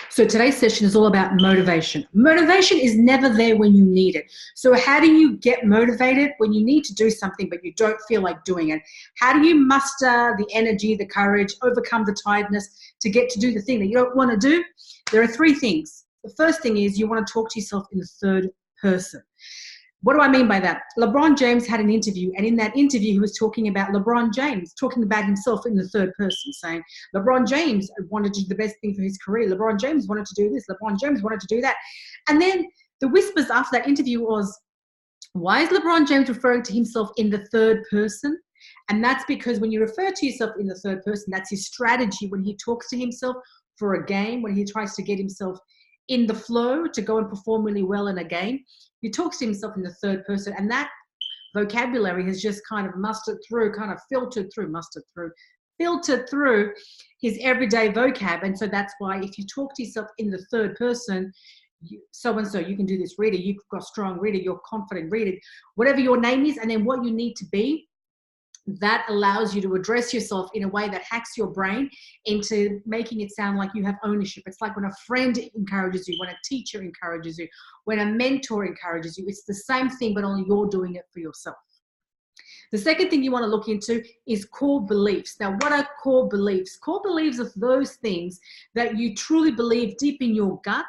So today's session is all about motivation. Motivation is never there when you need it. So how do you get motivated when you need to do something but you don't feel like doing it? How do you muster the energy, the courage, overcome the tiredness to get to do the thing that you don't want to do? There are three things. The first thing is you want to talk to yourself in the third person. What do I mean by that? LeBron James had an interview, and in that interview, he was talking about LeBron James, talking about himself in the third person, saying, LeBron James wanted to do the best thing for his career. LeBron James wanted to do this. LeBron James wanted to do that. And then the whispers after that interview was, why is LeBron James referring to himself in the third person? And that's because when you refer to yourself in the third person, that's his strategy when he talks to himself for a game, when he tries to get himself in the flow to go and perform really well in a game. He talks to himself in the third person, and that vocabulary has just kind of filtered through his everyday vocab. And so that's why if you talk to yourself in the third person, so-and-so, you can do this, reader, you've got strong reader, you're confident reader, whatever your name is, and then what you need to be, that allows you to address yourself in a way that hacks your brain into making it sound like you have ownership. It's like when a friend encourages you, when a teacher encourages you, when a mentor encourages you. It's the same thing, but only you're doing it for yourself. The second thing you want to look into is core beliefs. Now, what are core beliefs? Core beliefs are those things that you truly believe deep in your gut,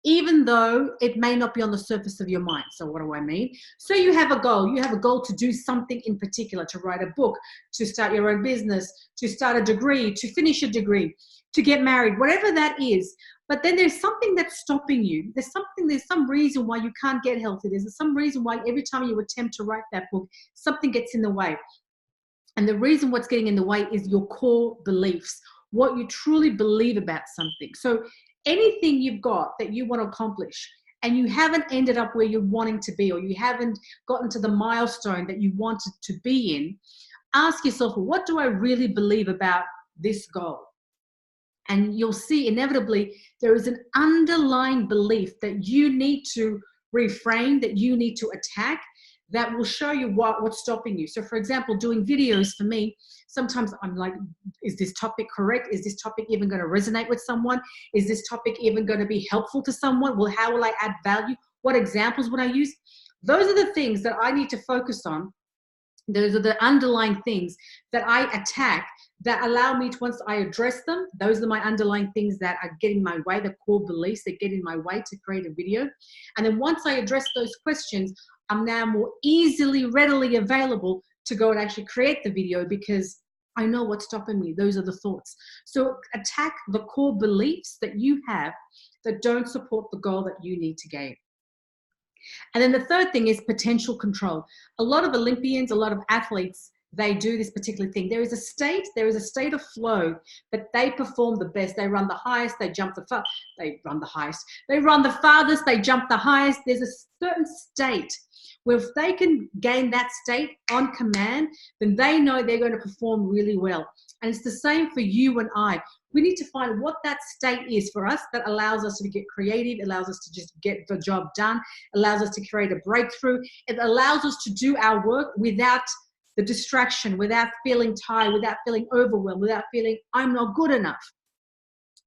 even though it may not be on the surface of your mind. So what do I mean? So you have a goal. You have a goal to do something in particular, to write a book, to start your own business, to start a degree, to finish a degree, to get married, whatever that is. But then there's something that's stopping you. There's some reason why you can't get healthy. There's some reason why every time you attempt to write that book, something gets in the way. And the reason what's getting in the way is your core beliefs, what you truly believe about something. So anything you've got that you want to accomplish and you haven't ended up where you're wanting to be, or you haven't gotten to the milestone that you wanted to be in, ask yourself, what do I really believe about this goal? And you'll see inevitably there is an underlying belief that you need to reframe, that you need to attack, that will show you what's stopping you. So for example, doing videos for me, sometimes I'm like, is this topic correct? Is this topic even going to resonate with someone? Is this topic even going to be helpful to someone? Well, how will I add value? What examples would I use? Those are the things that I need to focus on. Those are the underlying things that I attack that allow me to, once I address them, those are my underlying things that are getting my way, the core beliefs that get in my way to create a video. And then once I address those questions, I'm now more readily available to go and actually create the video because I know what's stopping me. Those are the thoughts. So attack the core beliefs that you have that don't support the goal that you need to gain. And then the third thing is potential control. A lot of Olympians, a lot of athletes, they do this particular thing. There is a state of flow that they perform the best. They run the highest, they run the farthest, they jump the highest. There's a certain state where if they can gain that state on command, then they know they're going to perform really well. And it's the same for you and I. We need to find what that state is for us that allows us to get creative, allows us to just get the job done, allows us to create a breakthrough. It allows us to do our work without the distraction, without feeling tired, without feeling overwhelmed, without feeling I'm not good enough.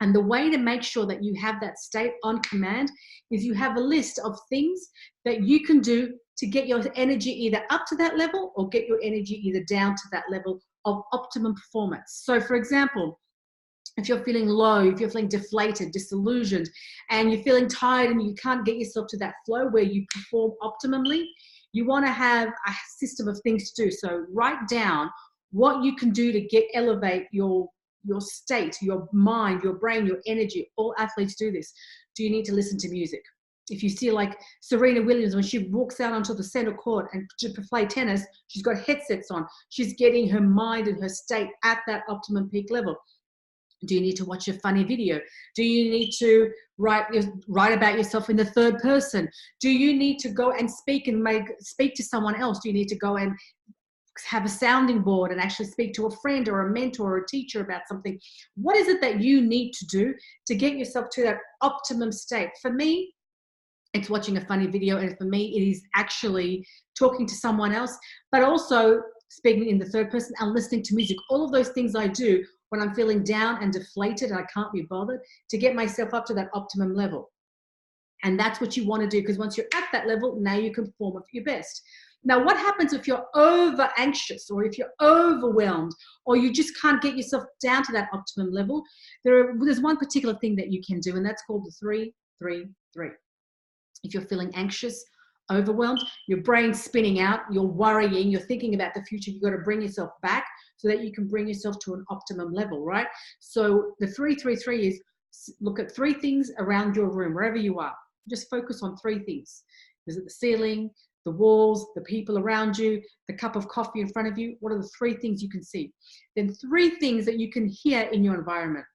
And the way to make sure that you have that state on command is you have a list of things that you can do to get your energy either up to that level or get your energy either down to that level of optimum performance. So for example, if you're feeling low, if you're feeling deflated, disillusioned, and you're feeling tired and you can't get yourself to that flow where you perform optimally, you want to have a system of things to do. So write down what you can do to elevate your state, your mind, your brain, your energy. All athletes do this. Do you need to listen to music? If you see like Serena Williams, when she walks out onto the center court and to play tennis, she's got headsets on. She's getting her mind and her state at that optimum peak level. Do you need to watch a funny video? Do you need to write about yourself in the third person? Do you need to go and speak to someone else? Do you need to go and have a sounding board and actually speak to a friend or a mentor or a teacher about something? What is it that you need to do to get yourself to that optimum state? For me, it's watching a funny video, and for me, it is actually talking to someone else, but also speaking in the third person and listening to music. All of those things I do when I'm feeling down and deflated and I can't be bothered, to get myself up to that optimum level. And that's what you want to do, because once you're at that level, now you can perform at your best. Now, what happens if you're over anxious, or if you're overwhelmed, or you just can't get yourself down to that optimum level? There's one particular thing that you can do, and that's called the 3-3-3. If you're feeling anxious, overwhelmed, your brain's spinning out, you're worrying, you're thinking about the future, you've got to bring yourself back so that you can bring yourself to an optimum level, right? So the 3-3-3 is look at 3 things around your room, wherever you are. Just focus on 3 things. Is it the ceiling, the walls, the people around you, the cup of coffee in front of you? What are the 3 things you can see? Then 3 things that you can hear in your environment.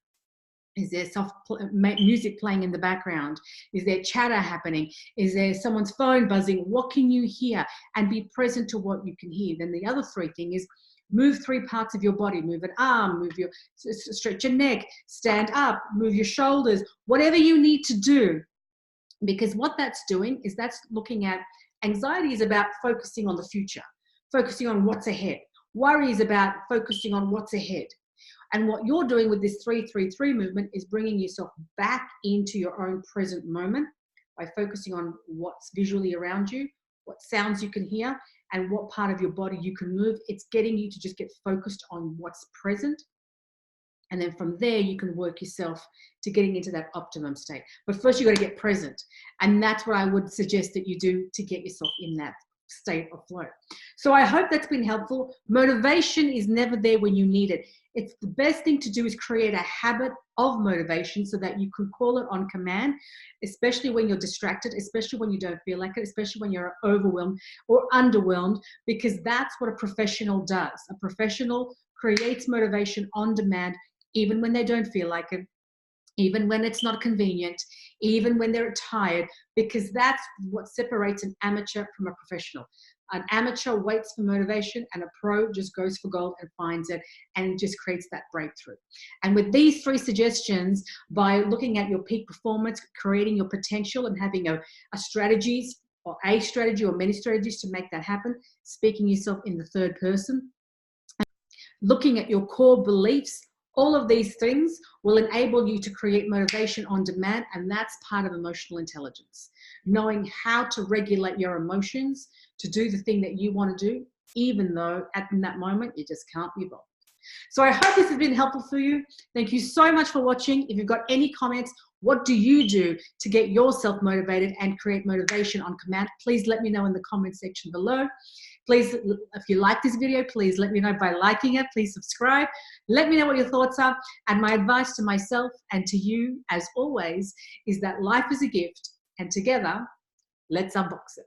Is there soft music playing in the background? Is there chatter happening? Is there someone's phone buzzing? What can you hear? And be present to what you can hear. Then the other 3 thing is move 3 parts of your body. Move an arm, stretch your neck, stand up, move your shoulders, whatever you need to do. Because what that's doing is that's looking at, anxiety is about focusing on the future, focusing on what's ahead. Worry is about focusing on what's ahead. And what you're doing with this 3-3-3 movement is bringing yourself back into your own present moment by focusing on what's visually around you, what sounds you can hear, and what part of your body you can move. It's getting you to just get focused on what's present. And then from there, you can work yourself to getting into that optimum state. But first, you got to get present. And that's what I would suggest that you do to get yourself in that state of flow. So I hope that's been helpful. Motivation is never there when you need it. It's the best thing to do is create a habit of motivation so that you can call it on command, especially when you're distracted, especially when you don't feel like it, especially when you're overwhelmed or underwhelmed, because that's what a professional does. A professional creates motivation on demand, even when they don't feel like it, even when it's not convenient, even when they're tired, because that's what separates an amateur from a professional. An amateur waits for motivation, and a pro just goes for gold and finds it and just creates that breakthrough. And with these 3 suggestions, by looking at your peak performance, creating your potential, and having a strategy or many strategies to make that happen, speaking yourself in the 3rd person, looking at your core beliefs, all of these things will enable you to create motivation on demand, and that's part of emotional intelligence. Knowing how to regulate your emotions to do the thing that you want to do, even though at that moment you just can't be bothered. So I hope this has been helpful for you. Thank you so much for watching. If you've got any comments, what do you do to get yourself motivated and create motivation on command? Please let me know in the comment section below. Please, if you like this video, please let me know by liking it. Please subscribe. Let me know what your thoughts are. And my advice to myself and to you, as always, is that life is a gift, and together, let's unbox it.